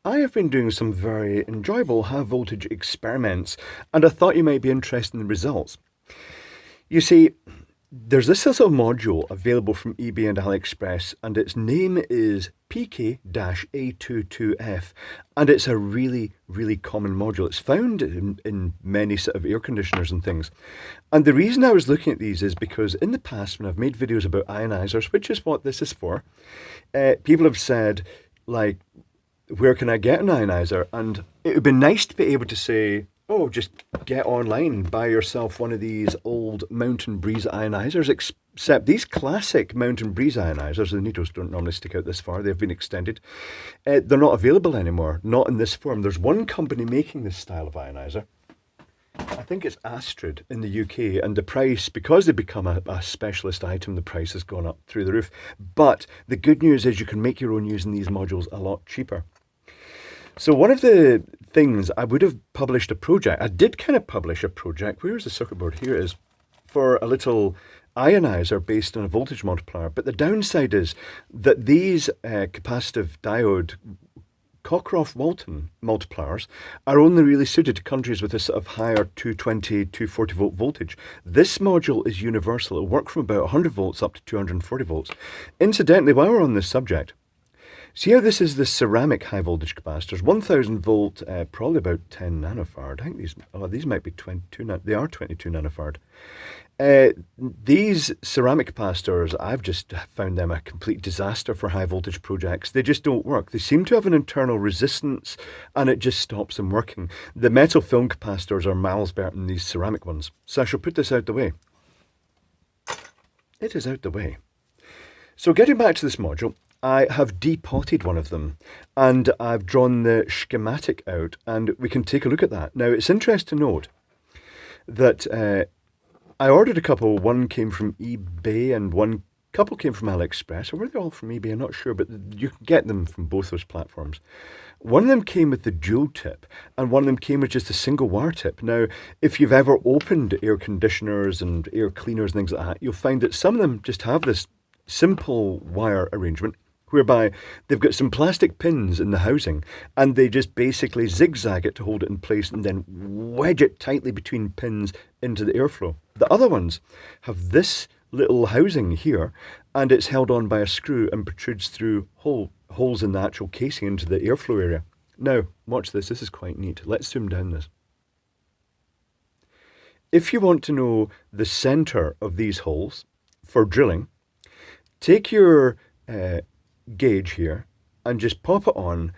I have been doing some very enjoyable high voltage experiments, and I thought you might be interested in the results. You see, there's this little module available from eBay and AliExpress, and its name is PK-A22F, and it's a really, really common module. It's found in many sort of air conditioners and things. And the reason I was looking at these is because in the past, when I've made videos about ionizers, which is what this is for, people have said, like, where can I get an ionizer? And it would be nice to be able to say, oh, just get online and buy yourself one of these old Mountain Breeze ionizers, except these classic Mountain Breeze ionizers, the needles don't normally stick out this far, they've been extended. They're not available anymore, not in this form. There's one company making this style of ionizer. I think it's Astrid in the UK, and the price, because they've become a specialist item, the price has gone up through the roof. But the good news is you can make your own using these modules a lot cheaper. So one of the things, I would have published a project, I did kind of publish a project, where's the circuit board? Here it is, for a little ionizer based on a voltage multiplier. But the downside is that these capacitive diode Cockcroft-Walton multipliers are only really suited to countries with a sort of higher 220, 240 volt voltage. This module is universal. It'll work from about 100 volts up to 240 volts. Incidentally, while we're on this subject, see how this is the ceramic high voltage capacitors, 1000 volt, probably about 10 nanofarad. I think these might be 22, they are 22 nanofarad. These ceramic capacitors, I've just found them a complete disaster for high voltage projects. They just don't work. They seem to have an internal resistance and it just stops them working. The metal film capacitors are miles better than these ceramic ones. So I shall put this out the way. It is out the way. So getting back to this module, I have depotted one of them and I've drawn the schematic out and we can take a look at that. Now it's interesting to note that I ordered a couple. One came from eBay and one couple came from AliExpress. Or were they all from eBay? I'm not sure, but you can get them from both those platforms. One of them came with the dual tip and one of them came with just a single wire tip. Now, if you've ever opened air conditioners and air cleaners and things like that, you'll find that some of them just have this simple wire arrangement whereby they've got some plastic pins in the housing and they just basically zigzag it to hold it in place and then wedge it tightly between pins into the airflow. The other ones have this little housing here and it's held on by a screw and protrudes through holes in the actual casing into the airflow area. Now, watch this. This is quite neat. Let's zoom down this. If you want to know the center of these holes for drilling, take your gauge here and just pop it on,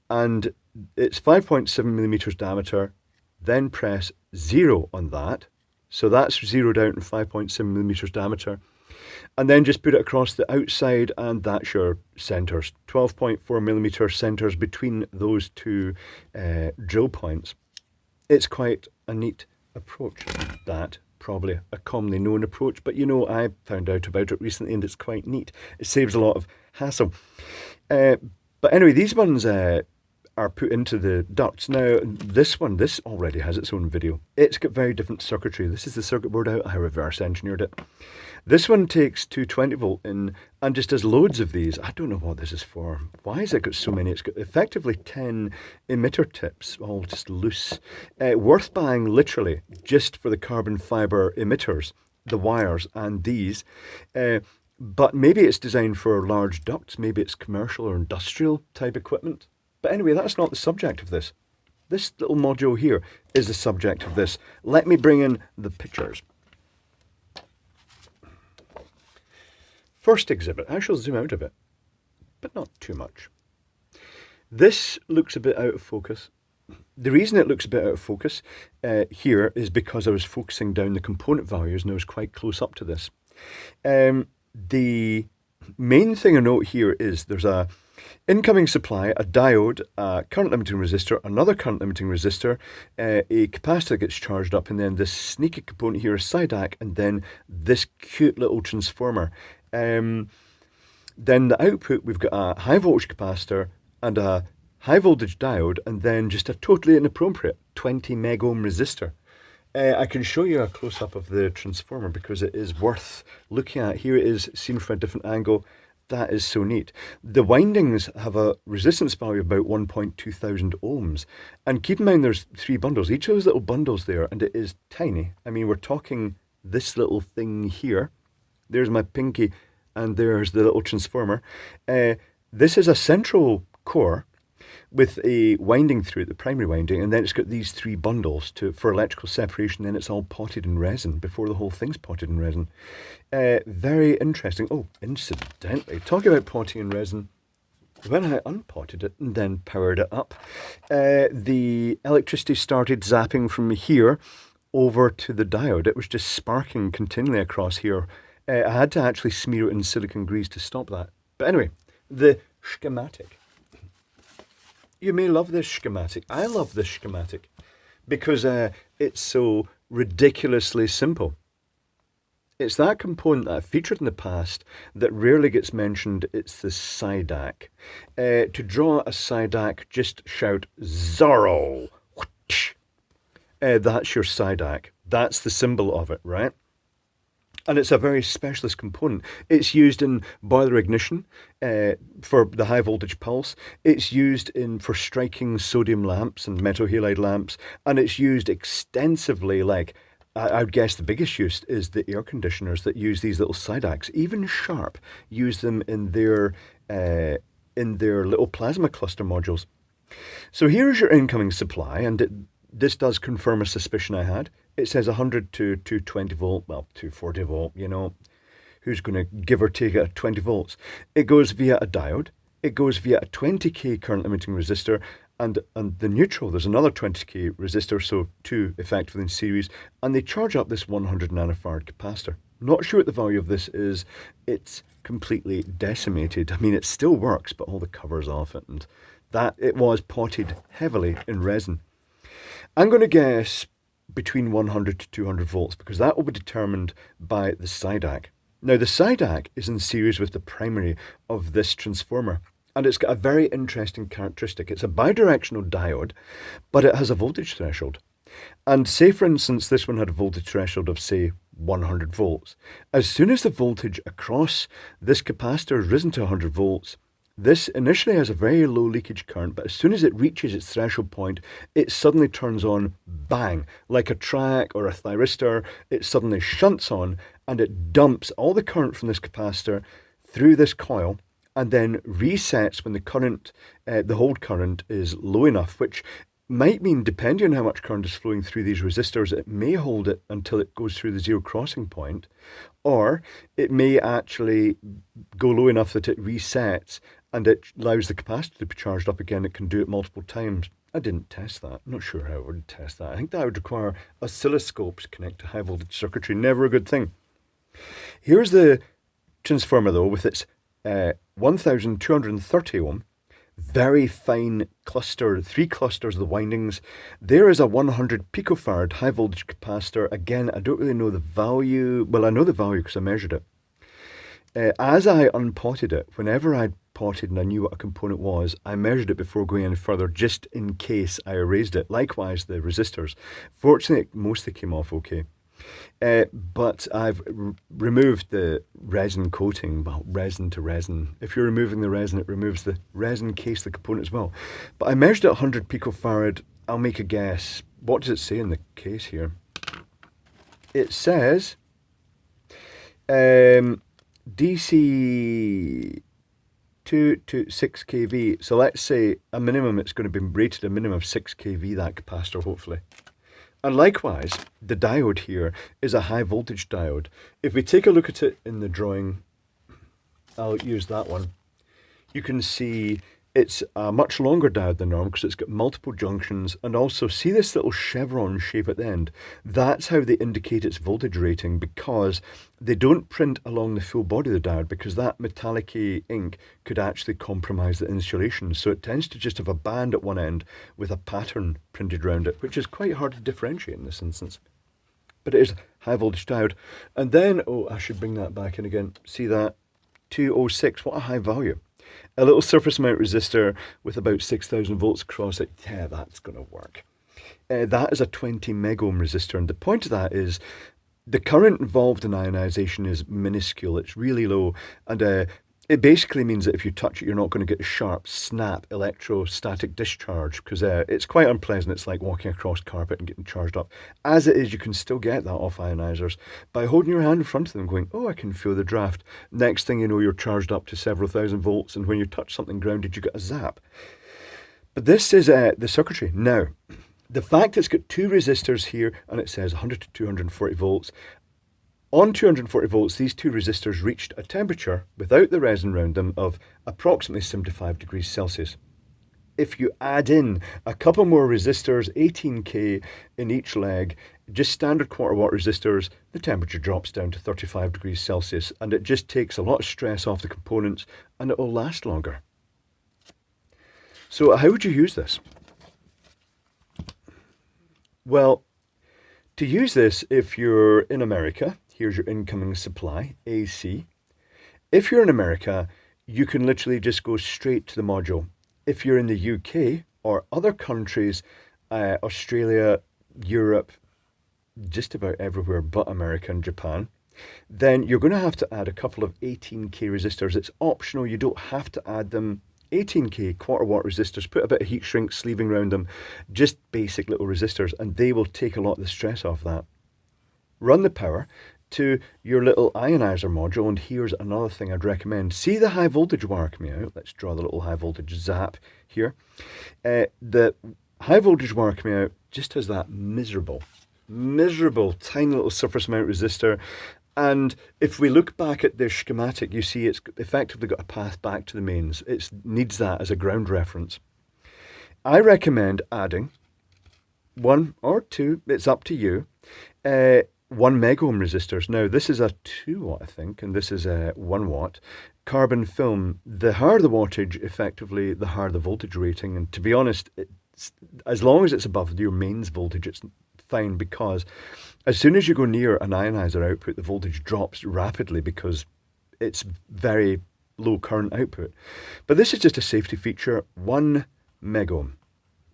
and it's 5.7 millimeters diameter. Then press 0 on that, so that's zeroed out in 5.7 millimeters diameter, and then just put it across the outside and that's your centers, 12.4 millimeter centers between those two drill points. It's quite a neat approach, that probably a commonly known approach, but you know, I found out about it recently and it's quite neat. It saves a lot of hassle. But anyway, these ones are put into the ducts. Now, this already has its own video. It's got very different circuitry. This is the circuit board out. I reverse engineered it. This one takes 220 volt in and just does loads of these. I don't know what this is for. Why has it got so many? It's got effectively 10 emitter tips, all just loose. Worth buying literally just for the carbon fiber emitters, the wires and these. But maybe it's designed for large ducts. Maybe it's commercial or industrial type equipment. But anyway, that's not the subject of this. This little module here is the subject of this. Let me bring in the pictures. First exhibit. I shall zoom out a bit, but not too much. This looks a bit out of focus. The reason it looks a bit out of focus here is because I was focusing down the component values and I was quite close up to this. The main thing I note here is there's a incoming supply, a diode, a current limiting resistor, another current limiting resistor, a capacitor gets charged up, and then this sneaky component here is syac, and then this cute little transformer. Then the output, we've got a high voltage capacitor and a high voltage diode, and then just a totally inappropriate 20 meg ohm resistor. I can show you a close-up of the transformer because it is worth looking at. Here it is seen from a different angle. That is so neat. The windings have a resistance value of about 1.2 thousand ohms. And keep in mind there's 3 bundles. Each of those little bundles there, and it is tiny. I mean, we're talking this little thing here. There's my pinky, and there's the little transformer. This is a central core with a winding through it, the primary winding, and then it's got these 3 bundles for electrical separation. Then it's all potted in resin before the whole thing's potted in resin. Very interesting. Oh, incidentally, talking about potting in resin, when I unpotted it and then powered it up, the electricity started zapping from here over to the diode. It was just sparking continually across here. I had to actually smear it in silicone grease to stop that. But anyway, the schematic. You may love this schematic. I love this schematic because it's so ridiculously simple. It's that component that I've featured in the past that rarely gets mentioned. It's the syac. To draw a syac, just shout Zorro. That's your syac. That's the symbol of it, right? And it's a very specialist component. It's used in boiler ignition for the high voltage pulse. It's used for striking sodium lamps and metal halide lamps. And it's used extensively, like I would guess the biggest use is the air conditioners that use these little syacs. Even Sharp use them in their little plasma cluster modules. So here's your incoming supply, and this does confirm a suspicion I had. It says 100 to 220 volt, well, 240 volt, you know. Who's going to give or take at 20 volts? It goes via a diode. It goes via a 20k current limiting resistor, and the neutral, there's another 20k resistor, so 2 effectively in series, and they charge up this 100 nanofarad capacitor. Not sure what the value of this is. It's completely decimated. I mean, it still works, but all the cover's off it, and that it was potted heavily in resin. I'm going to guess between 100 to 200 volts because that will be determined by the syac. Now, the syac is in series with the primary of this transformer, and it's got a very interesting characteristic. It's a bidirectional diode, but it has a voltage threshold. And say, for instance, this one had a voltage threshold of, say, 100 volts. As soon as the voltage across this capacitor has risen to 100 volts, this initially has a very low leakage current, but as soon as it reaches its threshold point, it suddenly turns on, bang, like a syac or a thyristor. It suddenly shunts on, and it dumps all the current from this capacitor through this coil, and then resets when the current, the hold current is low enough, which might mean, depending on how much current is flowing through these resistors, it may hold it until it goes through the zero crossing point, or it may actually go low enough that it resets and it allows the capacitor to be charged up again. It can do it multiple times. I didn't test that. I'm not sure how I would test that. I think that would require oscilloscopes to connect to high voltage circuitry. Never a good thing. Here's the transformer though, with its 1230 ohm, very fine cluster, 3 clusters of the windings. There is a 100 picofarad high voltage capacitor. Again, I don't really know the value. Well, I know the value because I measured it. As I unpotted it, whenever I potted and I knew what a component was, I measured it before going any further, just in case I erased it. Likewise, the resistors. Fortunately, it mostly came off okay. But I've removed the resin coating, well, resin to resin. If you're removing the resin, it removes the resin case of the component as well. But I measured it 100 picofarad. I'll make a guess. What does it say in the case here? It says DC 2 to 6 kV. So let's say a minimum, it's going to be rated a minimum of 6 kV, that capacitor, hopefully. And likewise, the diode here is a high voltage diode. If we take a look at it in the drawing, I'll use that one. You can see it's a much longer diode than normal because it's got multiple junctions, and also see this little chevron shape at the end. That's how they indicate its voltage rating, because they don't print along the full body of the diode because that metallic-y ink could actually compromise the insulation. So it tends to just have a band at one end with a pattern printed around it, which is quite hard to differentiate in this instance. But it is high voltage diode. And then, oh, I should bring that back in again. See that? 206, what a high value. A little surface mount resistor with about 6,000 volts across it. Yeah, that's going to work. That is a 20 megohm resistor, and the point of that is the current involved in ionization is minuscule. It's really low, and It basically means that if you touch it, you're not going to get a sharp snap electrostatic discharge, because it's quite unpleasant. It's like walking across carpet and getting charged up. As it is, you can still get that off ionizers by holding your hand in front of them going, oh, I can feel the draft. Next thing you know, you're charged up to several thousand volts, and when you touch something grounded, you get a zap. But this is the circuitry. Now, the fact it's got two resistors here, and it says 100 to 240 volts, on 240 volts, these two resistors reached a temperature, without the resin around them, of approximately 75 degrees Celsius. If you add in a couple more resistors, 18K in each leg, just standard quarter watt resistors, the temperature drops down to 35 degrees Celsius, and it just takes a lot of stress off the components, and it will last longer. So how would you use this? Well, to use this, if you're in America, here's your incoming supply, AC. If you're in America, you can literally just go straight to the module. If you're in the UK or other countries, Australia, Europe, just about everywhere but America and Japan, then you're going to have to add a couple of 18K resistors. It's optional, you don't have to add them. 18K quarter watt resistors, put a bit of heat shrink sleeving around them, just basic little resistors, and they will take a lot of the stress off that. Run the power to your little ionizer module, and here's another thing I'd recommend. See the high voltage wire coming out? Let's draw the little high voltage zap here. The high voltage wire coming out just has that miserable tiny little surface mount resistor. And if we look back at the schematic, you see it's effectively got a path back to the mains. It needs that as a ground reference. I recommend adding one or two, it's up to you, 1 megohm resistors. Now, this is a 2 watt, I think, and this is a 1 watt. Carbon film, the higher the wattage, effectively, the higher the voltage rating. And to be honest, as long as it's above your mains voltage, it's fine, because as soon as you go near an ionizer output, the voltage drops rapidly because it's very low current output. But this is just a safety feature, 1 megohm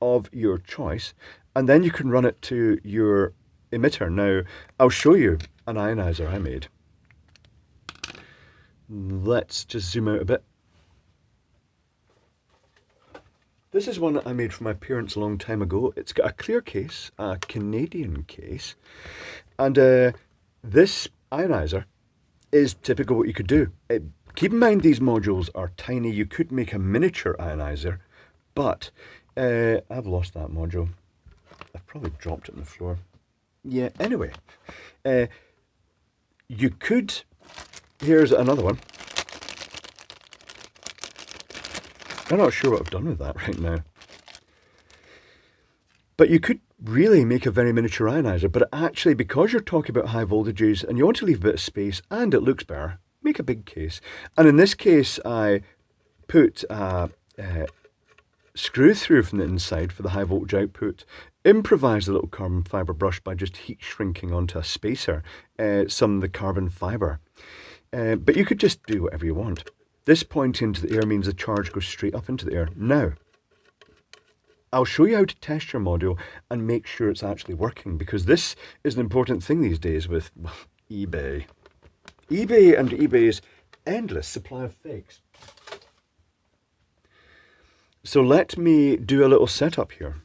of your choice, and then you can run it to your emitter. Now, I'll show you an ionizer I made. Let's just zoom out a bit. This is one that I made for my parents a long time ago. It's got a clear case, a Canadian case, and this ionizer is typical what you could do. Keep in mind these modules are tiny. You could make a miniature ionizer, but I've lost that module. I've probably dropped it on the floor. Yeah, anyway, you could, here's another one. I'm not sure what I've done with that right now. But you could really make a very miniature ionizer, but actually, because you're talking about high voltages and you want to leave a bit of space and it looks better, make a big case. And in this case, I put a screw through from the inside for the high voltage output, improvised a little carbon fibre brush by just heat shrinking onto a spacer some of the carbon fibre. But you could just do whatever you want. This pointing into the air means the charge goes straight up into the air. Now, I'll show you how to test your module and make sure it's actually working, because this is an important thing these days with eBay. eBay and eBay's endless supply of fakes. So let me do a little setup here.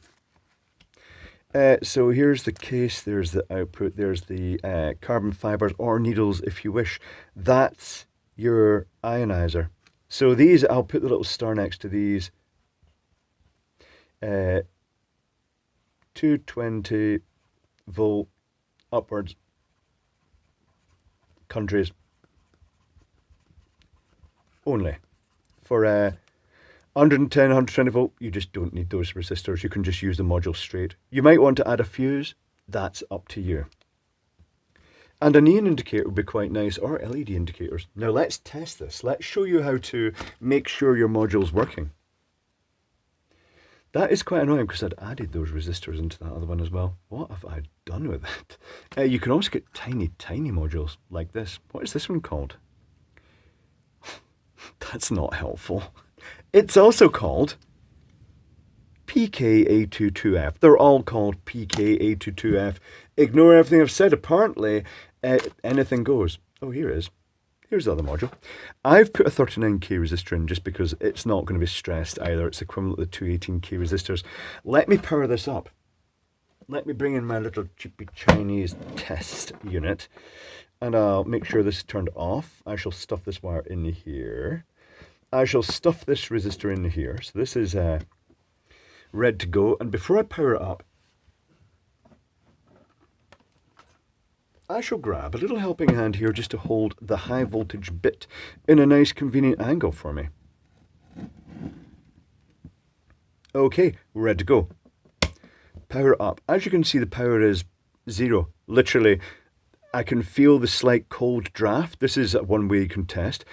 So here's the case, there's the output, there's the carbon fibres or needles if you wish. That's your ionizer. So these, I'll put the little star next to these. 220 volt upwards countries only. For 110, 120 volt, you just don't need those resistors. You can just use the module straight. You might want to add a fuse. That's up to you. And a neon indicator would be quite nice, or LED indicators. Now let's test this. Let's show you how to make sure your module's working. That is quite annoying because I'd added those resistors into that other one as well. What have I done with it? You can also get tiny, tiny modules like this. What is this one called? That's not helpful. It's also called PK-A22F. They're all called PK-A22F. Ignore everything I've said. Apparently, anything goes. Oh, here it is. Here's the other module. I've put a 39k resistor in just because it's not going to be stressed either. It's equivalent to the 218k resistors. Let me power this up. Let me bring in my little cheapy Chinese test unit, and I'll make sure this is turned off. I shall stuff this wire in here. I shall stuff this resistor in here. So this is ready to go. And before I power it up, I shall grab a little helping hand here just to hold the high voltage bit in a nice convenient angle for me. Okay, we're ready to go. Power up. As you can see, the power is 0. Literally, I can feel the slight cold draft. This is one way you can test.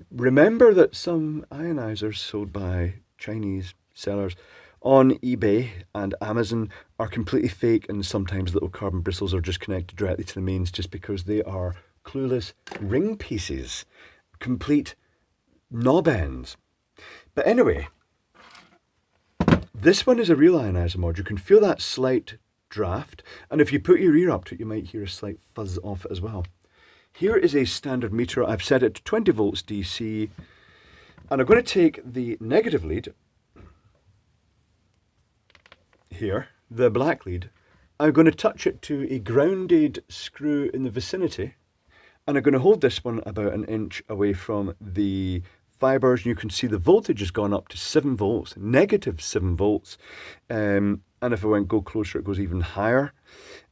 Remember that some ionizers sold by Chinese sellers on eBay and Amazon are completely fake, and sometimes little carbon bristles are just connected directly to the mains just because they are clueless ring pieces, complete knob ends. But anyway, this one is a real ionizer mod. You can feel that slight draft, and if you put your ear up to it, you might hear a slight fuzz off it as well. Here is a standard meter. I've set it to 20 volts DC, and I'm going to take the negative lead here, the black lead. I'm going to touch it to a grounded screw in the vicinity, and I'm going to hold this one about an inch away from the fibers, and you can see the voltage has gone up to 7 volts, negative 7 volts, and if I go closer it goes even higher.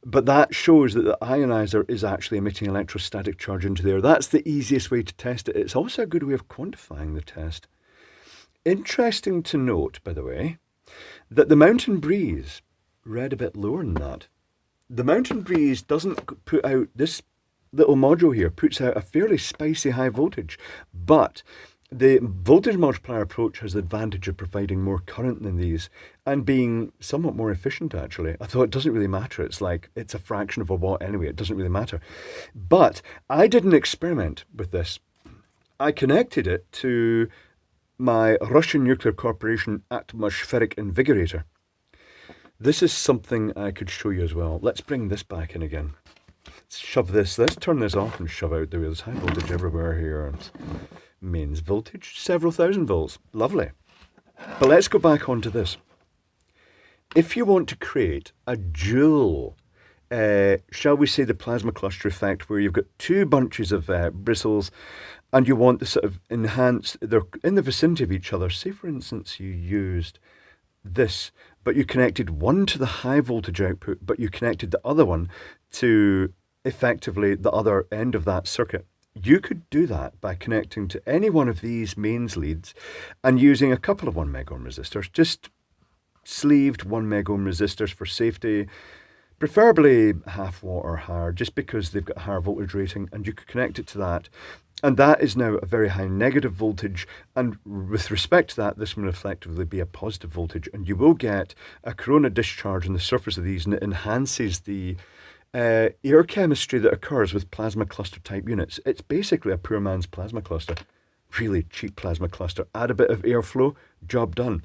But that shows that the ionizer is actually emitting electrostatic charge into there. That's the easiest way to test it. It's also a good way of quantifying the test. Interesting to note, by the way, that the mountain breeze read a bit lower than that. The mountain breeze doesn't put out, this little module here puts out a fairly spicy high voltage, but the voltage multiplier approach has the advantage of providing more current than these and being somewhat more efficient, actually. I thought it doesn't really matter. It's like, it's a fraction of a watt anyway. It doesn't really matter. But I did an experiment with this. I connected it to my Russian Nuclear Corporation atmospheric invigorator. This is something I could show you as well. Let's bring this back in again. Let's shove this. Let's turn this off and shove out the wheels. High voltage everywhere here. And mains voltage, several thousand volts. Lovely. But let's go back onto this. If you want to create a dual, shall we say the plasma cluster effect, where you've got two bunches of bristles and you want to sort of enhance, they're in the vicinity of each other. Say, for instance, you used this, but you connected one to the high voltage output, but you connected the other one to effectively the other end of that circuit. You could do that by connecting to any one of these mains leads and using a couple of 1 megohm resistors, just sleeved 1 megohm resistors for safety, preferably half watt or higher, just because they've got a higher voltage rating, and you could connect it to that. And that is now a very high negative voltage, and with respect to that, this will effectively be a positive voltage, and you will get a corona discharge on the surface of these, and it enhances the air chemistry that occurs with plasma cluster type units. It's basically a poor man's plasma cluster. Really cheap plasma cluster. Add a bit of airflow, job done.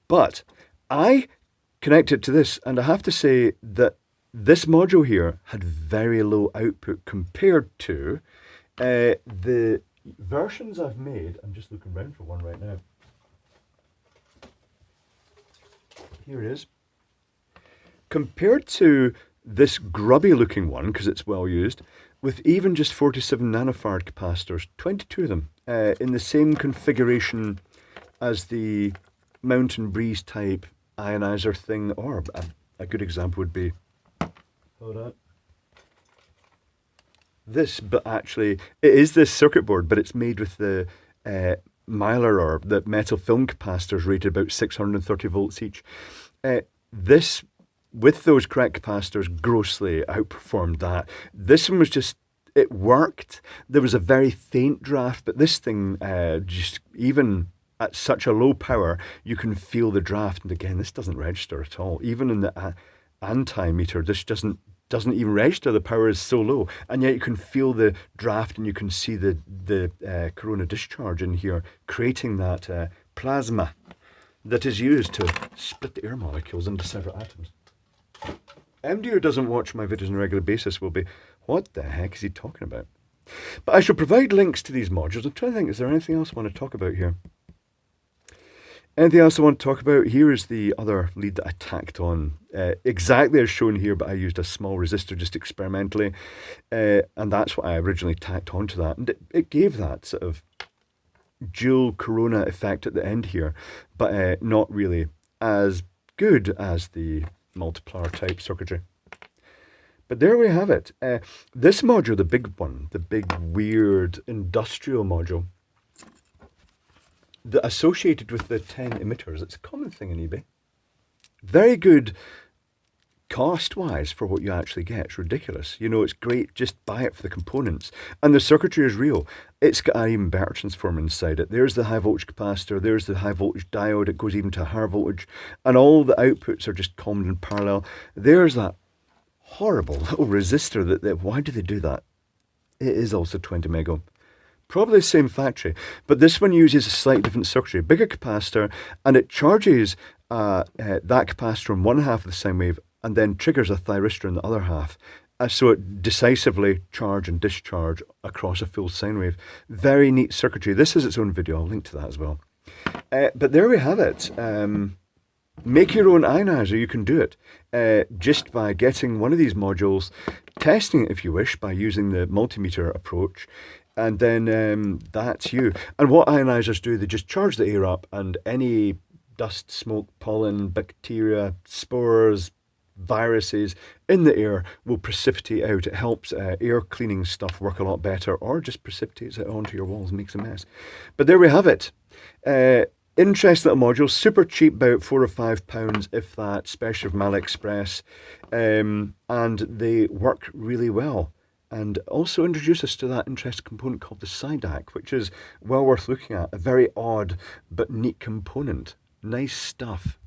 But I connected to this, and I have to say that this module here had very low output compared to the versions I've made. I'm just looking around for one right now. Here it is. Compared to this grubby looking one, because it's well used, with even just 47 nanofarad capacitors, 22 of them, in the same configuration as the mountain breeze type ionizer thing, or a good example would be, hold on, this, but actually it is this circuit board, but it's made with the Mylar or the metal film capacitors rated about 630 volts each. This, with those correct capacitors, grossly outperformed that. This one was just, it worked. There was a very faint draft, but this thing, just even at such a low power, you can feel the draft. And again, this doesn't register at all. Even in the anti-meter, this doesn't even register. The power is so low, and yet you can feel the draft, and you can see the corona discharge in here, creating that plasma that is used to split the air molecules into separate atoms. MD who doesn't watch my videos on a regular basis will be, what the heck is he talking about? But I shall provide links to these modules. I'm trying to think, is there anything else I want to talk about here? Anything else I want to talk about? Here is the other lead that I tacked on, exactly as shown here, but I used a small resistor just experimentally, and that's what I originally tacked onto that. And it gave that sort of dual corona effect at the end here, but not really as good as the multiplier type circuitry. But there we have it. This module, the big one, the big weird industrial module, associated with the 10 emitters. It's a common thing in eBay. Very good cost-wise for what you actually get. It's ridiculous. You know, it's great. Just buy it for the components. And the circuitry is real. It's got an inverter transformer inside it. There's the high voltage capacitor. There's the high voltage diode. It goes even to higher voltage. And all the outputs are just combed in parallel. There's that horrible little resistor. Why do they do that? It is also 20 mega. Probably the same factory, but this one uses a slightly different circuitry, bigger capacitor, and it charges that capacitor on one half of the sine wave and then triggers a thyristor in the other half. So it decisively charge and discharge across a full sine wave. Very neat circuitry. This is its own video. I'll link to that as well. But there we have it. Make your own ionizer. You can do it just by getting one of these modules, testing it if you wish by using the multimeter approach, and then that's you. And what ionizers do, they just charge the air up, and any dust, smoke, pollen, bacteria, spores, viruses in the air will precipitate out. It helps air cleaning stuff work a lot better, or just precipitates it onto your walls and makes a mess. But there we have it. Interesting little module, super cheap, about £4 or £5 if that, especially from AliExpress, and they work really well. And also introduce us to that interesting component called the syac, which is well worth looking at. A very odd but neat component. Nice stuff.